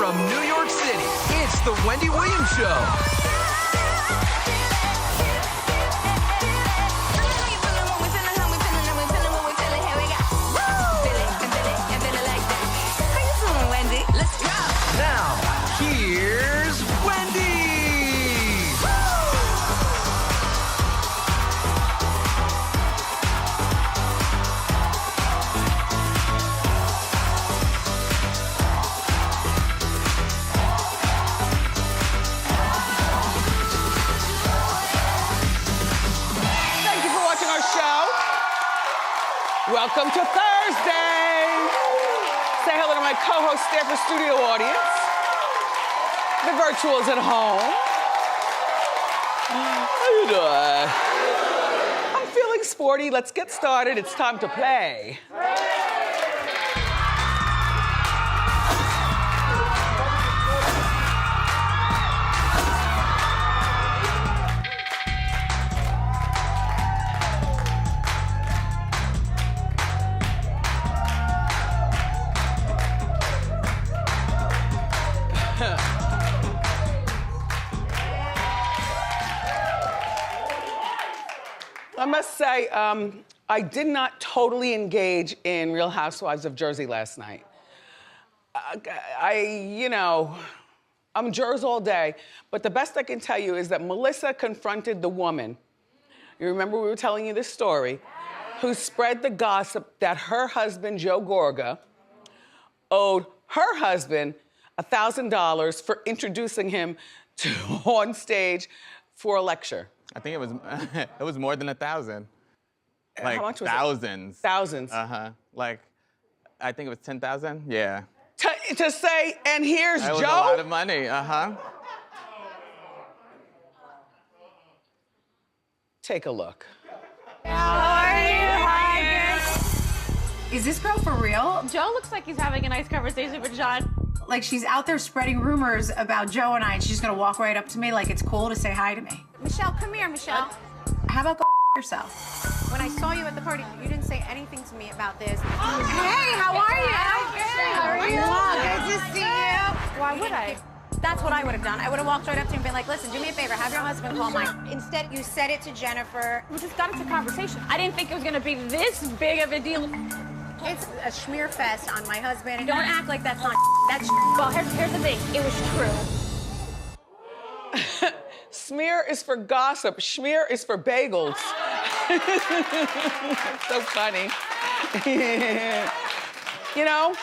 from New York City, it's the Wendy Williams Show. Now, here's Wendy! Thank you for watching our show. Welcome to Thursday. Say hello to my co-host, Stanford studio audience. The virtuals at home. How you doing? I'm feeling sporty. Let's get started. It's time to play. I must say, I did not totally engage in Real Housewives of Jersey last night. I'm Jers all day, but the best I can tell you is that Melissa confronted the woman. You remember we were telling you this story, who spread the gossip that her husband, Joe Gorga, owed her husband $1,000 for introducing him to on stage for a lecture. I think it was more than 1,000. Like how much was thousands. It? Thousands. Like, I think it was 10,000. Yeah. To say, and here's that was Joe. a lot of money. Take a look. Is this girl for real? Joe looks like he's having a nice conversation with John. Like she's out there spreading rumors about Joe and I, and she's just gonna walk right up to me like it's cool to say hi to me. Michelle, come here, Michelle. How about go yourself? When I saw you at the party, you didn't say anything to me about this. Hey, how are you? How are you? Good to see you. Why would I? That's what I would have done. I would have walked right up to you and been like, listen, do me a favor, have your husband call mine. Instead, you said it to Jennifer. We just got into conversation. I didn't think it was gonna be this big of a deal. It's a schmear fest on my husband. Don't act like that's not that's well, here's the thing. It was true. Smear is for gossip. Schmear is for bagels. So funny. You know,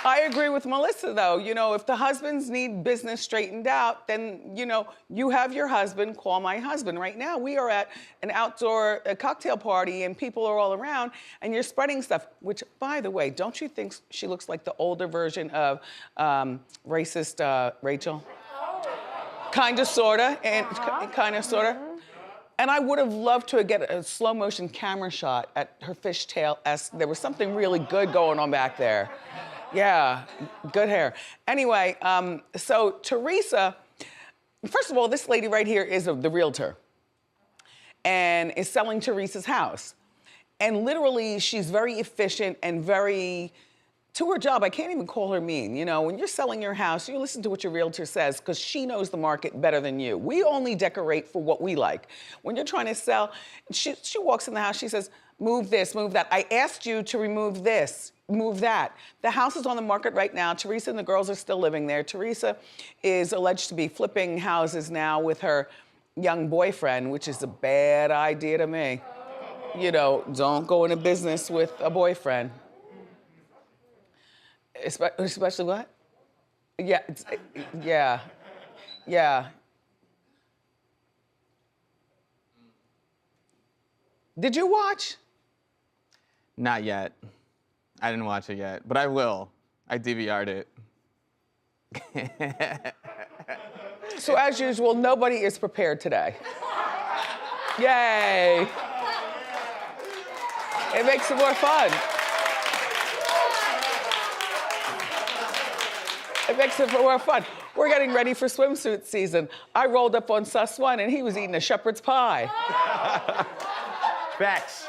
I agree with Melissa, though. You know, if the husbands need business straightened out, then, you know, you have your husband call my husband. Right now, we are at an outdoor cocktail party and people are all around and you're spreading stuff, which, by the way, don't you think she looks like the older version of racist Rachel? Kinda, sorta, and kinda, sorta. And I would have loved to get a slow motion camera shot at her fishtail-esque. There was something really good going on back there. Yeah, good hair. Anyway, so Teresa, first of all, this lady right here is the realtor and is selling Teresa's house. And literally, she's very efficient and very, to her job, I can't even call her mean. You know, when you're selling your house, you listen to what your realtor says because she knows the market better than you. We only decorate for what we like. When you're trying to sell, she walks in the house, she says, move this, move that. I asked you to remove this. Move that. The house is on the market right now. Teresa and the girls are still living there. Teresa is alleged to be flipping houses now with her young boyfriend, which is a bad idea to me. You know, don't go into business with a boyfriend. Especially what? Yeah, yeah. Did you watch? Not yet. I didn't watch it yet, but I will. I DVR'd it. So as usual, nobody is prepared today. Yay. It makes it more fun. It makes it more fun. We're getting ready for swimsuit season. I rolled up on Sus One and he was eating a shepherd's pie. Facts.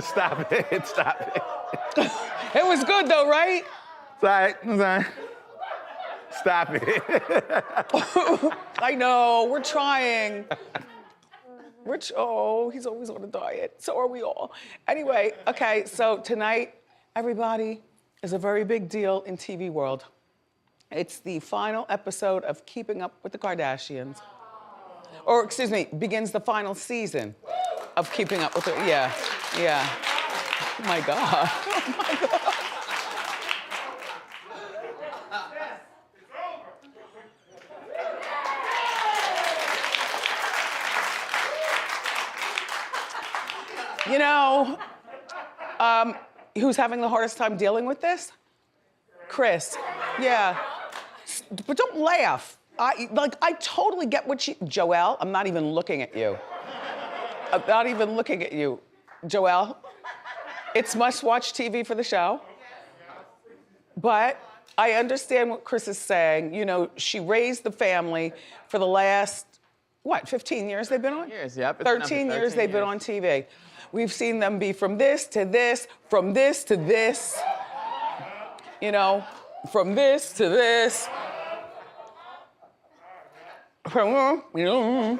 Stop it, stop it. It was good though, right? It's all right, it's all right. Stop it. I know, we're trying. Oh, he's always on a diet. So are we all. Anyway, okay, so tonight, everybody, is a very big deal in TV world. It's the final episode of Keeping Up with the Kardashians. Or, excuse me, begins the final season of Keeping Up with the, yeah. Oh my God. Oh my God. You know, who's having the hardest time dealing with this? Kris. Yeah. But don't laugh. I totally get what Joelle, I'm not even looking at you. I'm not even looking at you. Joelle, it's must-watch TV for the show. But I understand what Kris is saying. You know, she raised the family for the last, 15 years they've been on? Years, yep. 13 years they've been on TV. We've seen them be from this to this, from this to this, you know, from this to this. From, you know.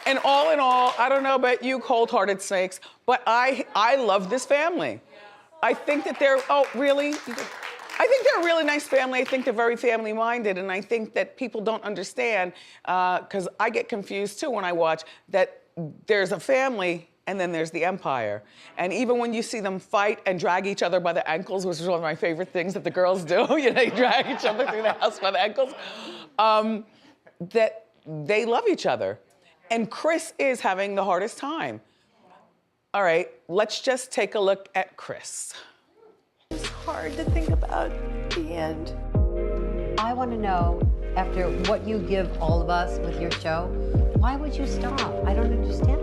And all in all, I don't know about you cold-hearted snakes, but I love this family. I think that they're, oh, really? I think they're a really nice family. I think they're very family-minded, and I think that people don't understand, because I get confused too when I watch, that there's a family and then there's the empire. And even when you see them fight and drag each other by the ankles, which is one of my favorite things that the girls do, you know, they drag each other through the house by the ankles, that they love each other. And Kris is having the hardest time. All right, let's just take a look at Kris. It's hard to think about the end. I want to know, after what you give all of us with your show, why would you stop? I don't understand.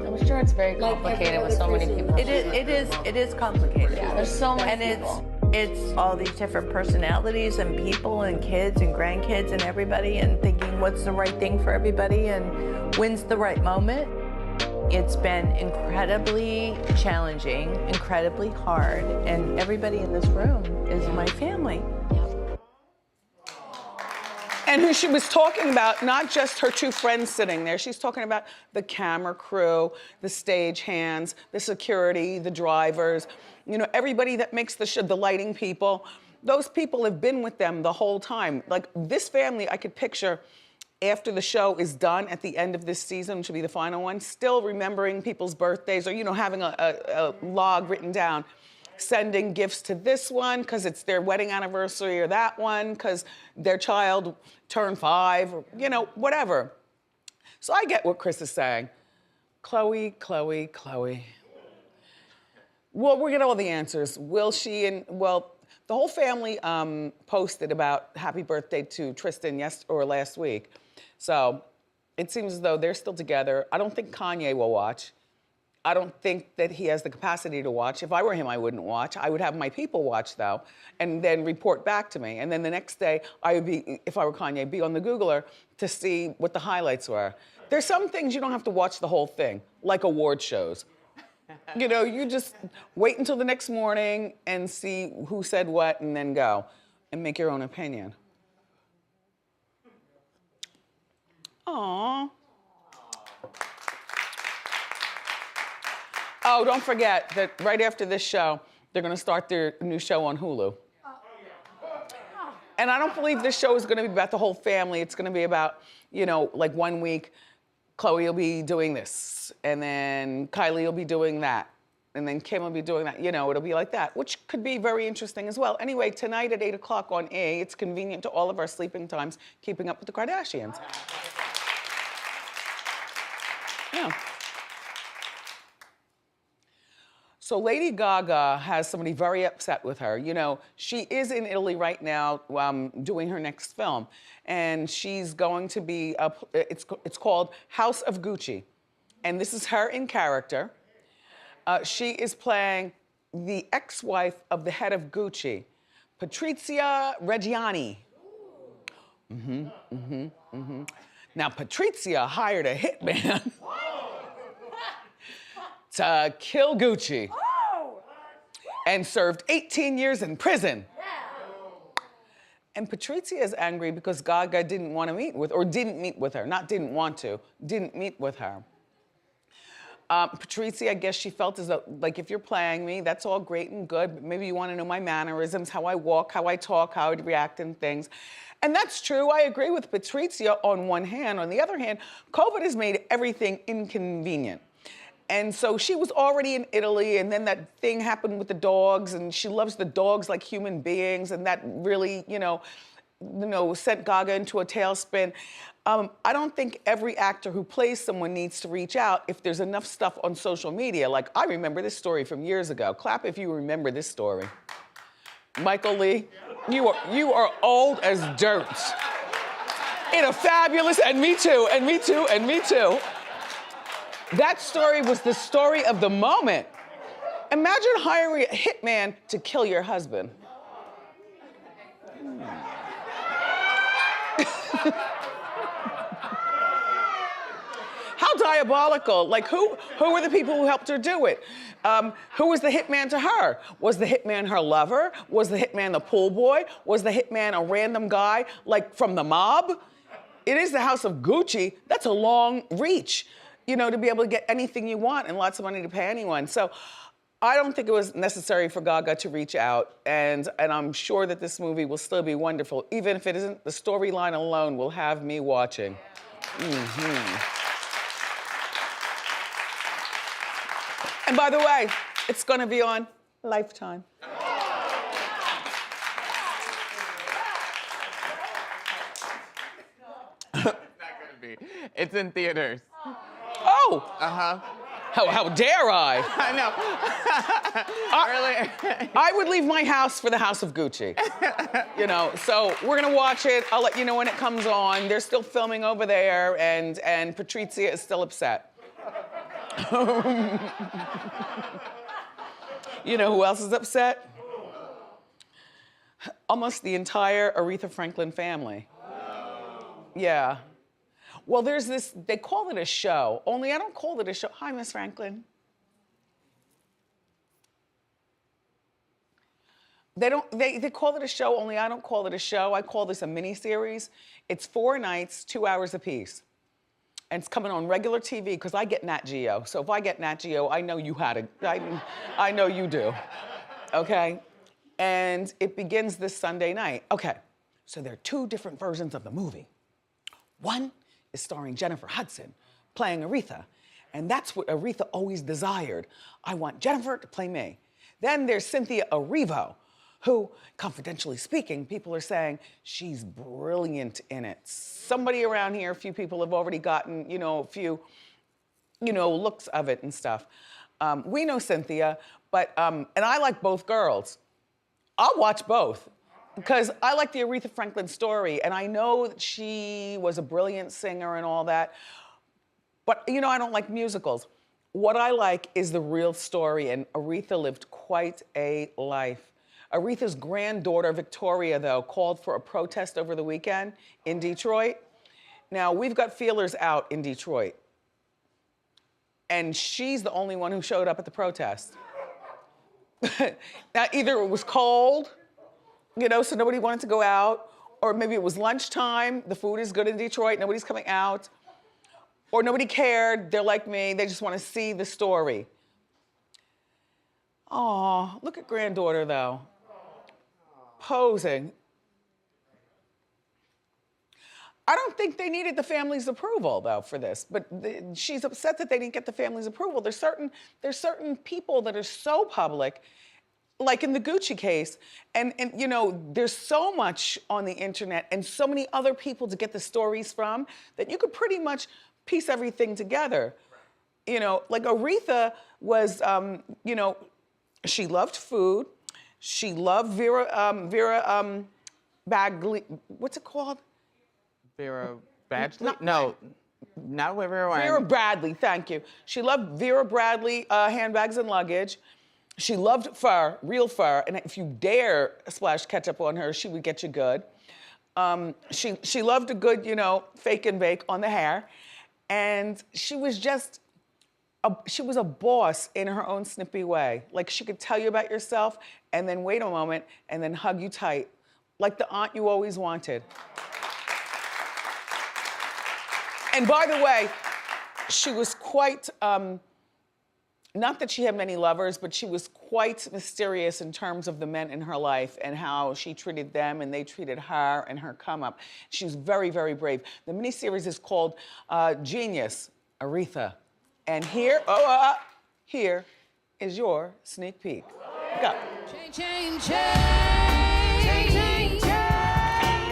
I'm sure it's very complicated with so many people. It is complicated. Yeah, there's so many and people. It's all these different personalities and people and kids and grandkids and everybody, and thinking what's the right thing for everybody and when's the right moment. It's been incredibly challenging, incredibly hard, and everybody in this room is my family. And who she was talking about, not just her two friends sitting there, she's talking about the camera crew, the stage hands, the security, the drivers, you know, everybody that makes the show, the lighting people. Those people have been with them the whole time. Like this family, I could picture after the show is done at the end of this season, which will be the final one, still remembering people's birthdays or, you know, having a log written down, sending gifts to this one because it's their wedding anniversary, or that one because their child turned 5, or, you know, whatever. So I get what Kris is saying. Khloe. Well, we'll get all the answers. Will she and, well, the whole family posted about happy birthday to Tristan last week. So it seems as though they're still together. I don't think Kanye will watch. I don't think that he has the capacity to watch. If I were him, I wouldn't watch. I would have my people watch, though, and then report back to me. And then the next day, I would be, if I were Kanye, be on the Googler to see what the highlights were. There's some things you don't have to watch the whole thing, like award shows. You know, you just wait until the next morning and see who said what and then go and make your own opinion. Aww. Oh, don't forget that right after this show, they're gonna start their new show on Hulu. And I don't believe this show is gonna be about the whole family. It's gonna be about, you know, like 1 week, Khloe will be doing this, and then Kylie will be doing that, and then Kim will be doing that. You know, it'll be like that, which could be very interesting as well. Anyway, tonight at 8 o'clock on E! It's convenient to all of our sleeping times, Keeping Up with the Kardashians. Yeah. So Lady Gaga has somebody very upset with her. You know, she is in Italy right now doing her next film. And she's going to be, it's called House of Gucci. And this is her in character. She is playing the ex-wife of the head of Gucci, Patrizia Reggiani. Now, Patrizia hired a hitman to kill Gucci. and served 18 years in prison. And Patrizia is angry because Gaga didn't want to meet with, or didn't meet with her, not didn't want to, didn't meet with her. Patrizia, I guess she felt as though, like, if you're playing me, that's all great and good, but maybe you want to know my mannerisms, how I walk, how I talk, how I react and things. And that's true, I agree with Patrizia on one hand. On the other hand, COVID has made everything inconvenient. And so she was already in Italy, and then that thing happened with the dogs, and she loves the dogs like human beings, and that really, sent Gaga into a tailspin. I don't think every actor who plays someone needs to reach out if there's enough stuff on social media. Like, I remember this story from years ago. Clap if you remember this story. Michael Lee, you are old as dirt. In a fabulous, and me too, and me too, and me too. That story was the story of the moment. Imagine hiring a hitman to kill your husband. How diabolical. Like, who were the people who helped her do it? Who was the hitman to her? Was the hitman her lover? Was the hitman the pool boy? Was the hitman a random guy, like, from the mob? It is the house of Gucci. That's a long reach, to be able to get anything you want and lots of money to pay anyone. So I don't think it was necessary for Gaga to reach out, and I'm sure that this movie will still be wonderful. Even if it isn't, the storyline alone will have me watching. And by the way, it's gonna be on Lifetime. It's not gonna be. It's in theaters. Oh! Uh-huh. How dare I? I know. I would leave my house for the House of Gucci. So we're gonna watch it. I'll let you know when it comes on. They're still filming over there, and Patrizia is still upset. You know who else is upset? Almost the entire Aretha Franklin family. Yeah. Well, there's this, they call it a show, only I don't call it a show. Hi, Miss Franklin. They call it a show, only I don't call it a show. I call this a mini-series. It's 4 nights, 2 hours apiece. And it's coming on regular TV, because I get Nat Geo. So if I get Nat Geo, I know you had it. I know you do, okay? And it begins this Sunday night. Okay, so there are 2 different versions of the movie. One is starring Jennifer Hudson, playing Aretha. And that's what Aretha always desired. I want Jennifer to play me. Then there's Cynthia Erivo, who, confidentially speaking, people are saying she's brilliant in it. Somebody around here, a few people have already gotten, a few, looks of it and stuff. We know Cynthia, but, and I like both girls. I'll watch both, because I like the Aretha Franklin story, and I know that she was a brilliant singer and all that, but I don't like musicals. What I like is the real story, and Aretha lived quite a life. Aretha's granddaughter, Victoria, though, called for a protest over the weekend in Detroit. Now, we've got feelers out in Detroit, and she's the only one who showed up at the protest. Now, either it was cold, so nobody wanted to go out, or maybe it was lunchtime, the food is good in Detroit, nobody's coming out, or nobody cared, they're like me, they just want to see the story. Aw, look at granddaughter, though. Posing. I don't think they needed the family's approval, though, for this, but she's upset that they didn't get the family's approval. There's certain people that are so public, like in the Gucci case, and there's so much on the internet and so many other people to get the stories from that you could pretty much piece everything together. Like Aretha was, she loved food. She loved Vera Bagley. What's it called? Vera Badgley? No, not Vera. Vera Bradley, thank you. She loved Vera Bradley handbags and luggage. She loved fur, real fur, and if you dare splash ketchup on her, she would get you good. She loved a good, fake and bake on the hair. And she was just she was a boss in her own snippy way. Like she could tell you about yourself and then wait a moment and then hug you tight. Like the aunt you always wanted. And by the way, she was quite, not that she had many lovers, but she was quite mysterious in terms of the men in her life and how she treated them and they treated her and her come up. She was very, very brave. The miniseries is called Genius, Aretha. And here, here is your sneak peek. Go.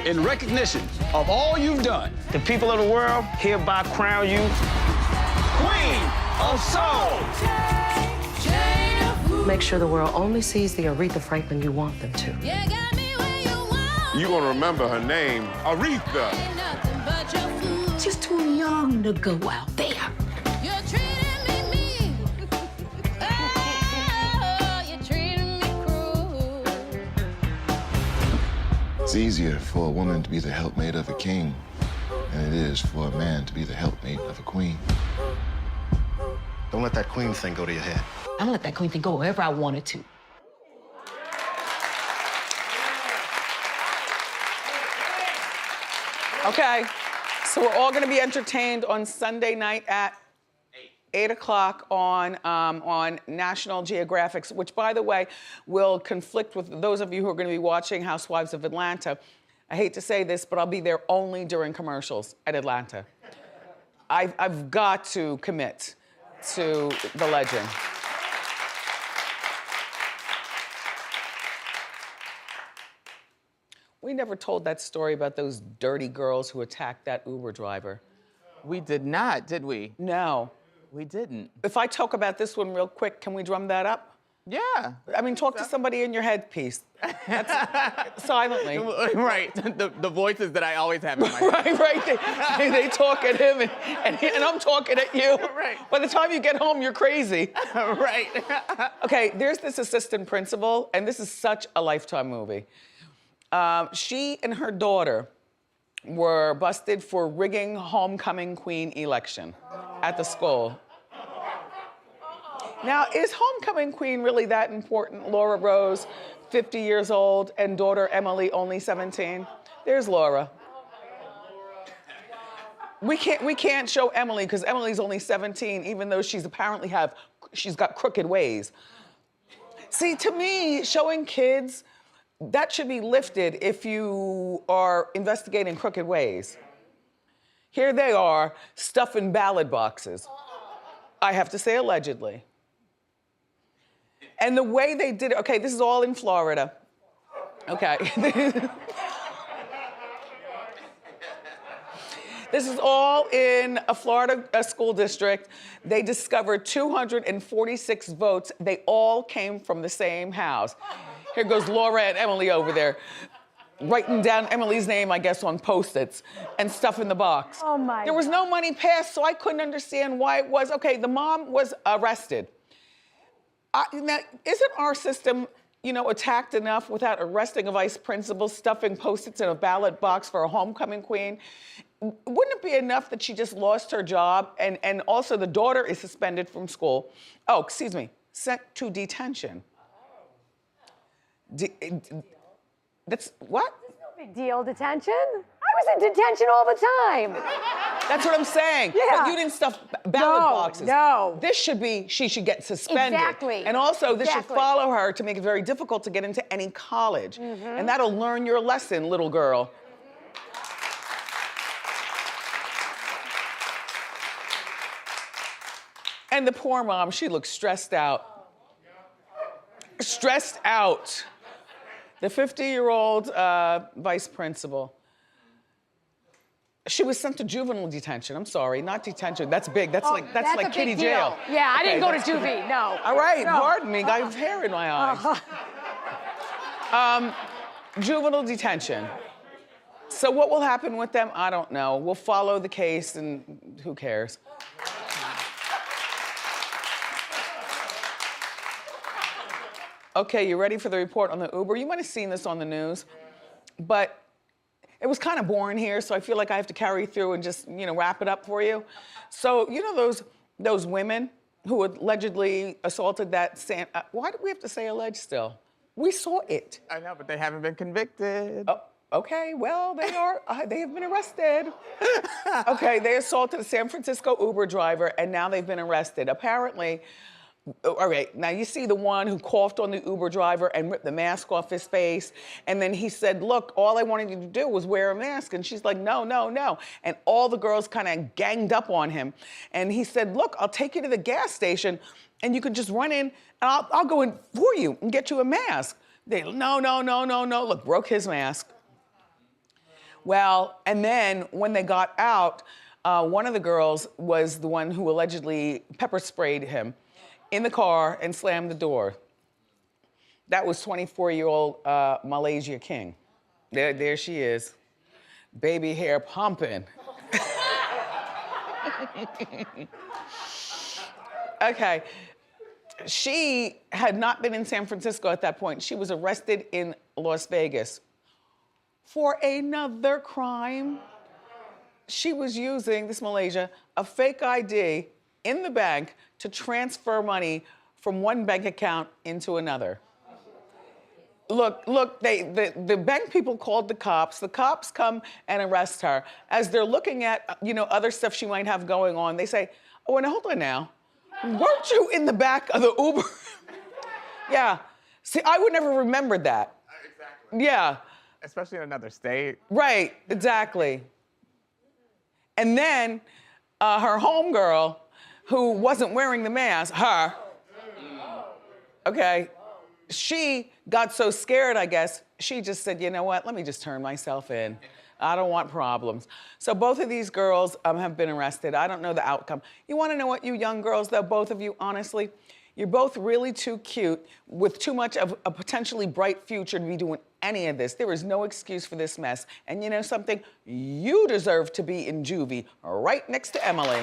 In recognition of all you've done, The people of the world hereby crown you Queen of Soul. Make sure the world only sees the Aretha Franklin you want them to. You're gonna remember her name, Aretha. Just too young to go out there. It's easier for a woman to be the helpmate of a king than it is for a man to be the helpmate of a queen. Don't let that queen thing go to your head. I don't let that queen thing go wherever I wanted to. Okay, so we're all gonna be entertained on Sunday night at 8 o'clock on National Geographic, which, by the way, will conflict with those of you who are gonna be watching Housewives of Atlanta. I hate to say this, but I'll be there only during commercials at Atlanta. I've got to commit to the legend. We never told that story about those dirty girls who attacked that Uber driver. We did not, did we? No. We didn't. If I talk about this one real quick, can we drum that up? Yeah. I mean, talk to somebody in your headpiece. That's silently. Right, the voices that I always have in my head. Right. They talk at him and I'm talking at you. Right. By the time you get home, you're crazy. Right. Okay, there's this assistant principal, and this is such a Lifetime movie. She and her daughter were busted for rigging homecoming queen election at the school. Now, is homecoming queen really that important? Laura Rose, 50 years old, and daughter Emily, only 17. There's Laura. We can't show Emily because Emily's only 17, even though she's got crooked ways. See, to me, showing kids, that should be lifted if you are investigating crooked ways. Here they are, stuffing ballot boxes. I have to say allegedly. And the way they did it, okay, this is all in Florida. Okay. This is all in a Florida school district. They discovered 246 votes. They all came from the same house. Here goes Laura and Emily over there, writing down Emily's name, I guess, on Post-its and stuff in the box. Oh my There was no money passed, so I couldn't understand why it was. Okay, the mom was arrested. Now, isn't our system, attacked enough without arresting a vice principal, stuffing Post-its in a ballot box for a homecoming queen? Wouldn't it be enough that she just lost her job and also the daughter is suspended from school? Oh, excuse me, sent to detention. That's what? No big deal, detention. I was in detention all the time. That's what I'm saying. Yeah. But you didn't stuff ballot boxes. No. She should get suspended. Exactly. And also, this should Exactly. follow her to make it very difficult to get into any college. And that'll learn your lesson, little girl. And the poor mom, she looks stressed out. Stressed out. The 50-year-old vice principal. She was sent to juvenile detention. I'm sorry, not detention. That's big. That's like a kiddie big deal. jail. Yeah, I didn't go to that's- juvie, no. All right, No. pardon me. I have hair in my eyes. Juvenile detention. So what will happen with them? I don't know. We'll follow the case and who cares? Okay, you ready for the report on the Uber? You might have seen this on the news, but it was kind of boring here, so I feel like I have to carry through and just, wrap it up for you. So, those women who allegedly assaulted that why do we have to say alleged still? We saw it. I know, but they haven't been convicted. Oh, okay, well, they have been arrested. Okay, they assaulted a San Francisco Uber driver and now they've been arrested. Apparently, all right, now you see the one who coughed on the Uber driver and ripped the mask off his face. And then he said, look, all I wanted you to do was wear a mask. And she's like, no, no, no. And all the girls kind of ganged up on him. And he said, look, I'll take you to the gas station and you can just run in and I'll go in for you and get you a mask. They, no, no, no, no, no. Look, broke his mask. Well, and then when they got out, one of the girls was the one who allegedly pepper sprayed him in the car and slammed the door. That was 24-year-old Malaysia King. There she is. Baby hair pumping. Okay. She had not been in San Francisco at that point. She was arrested in Las Vegas for another crime. She was using, this Malaysia, a fake ID in the bank to transfer money from one bank account into another. Look, the bank people called the cops. The cops come and arrest her. As they're looking at, other stuff she might have going on, they say, oh, and hold on now. Weren't you in the back of the Uber? Yeah. See, I would never remembered that. Exactly. Yeah. Especially in another state. Right, exactly. And then her homegirl, who wasn't wearing the mask, okay, she got so scared, I guess, she just said, you know what, let me just turn myself in. I don't want problems. So both of these girls have been arrested. I don't know the outcome. You wanna know what, you young girls, though, both of you, honestly? You're both really too cute with too much of a potentially bright future to be doing any of this. There is no excuse for this mess. And you know something? You deserve to be in juvie right next to Emily.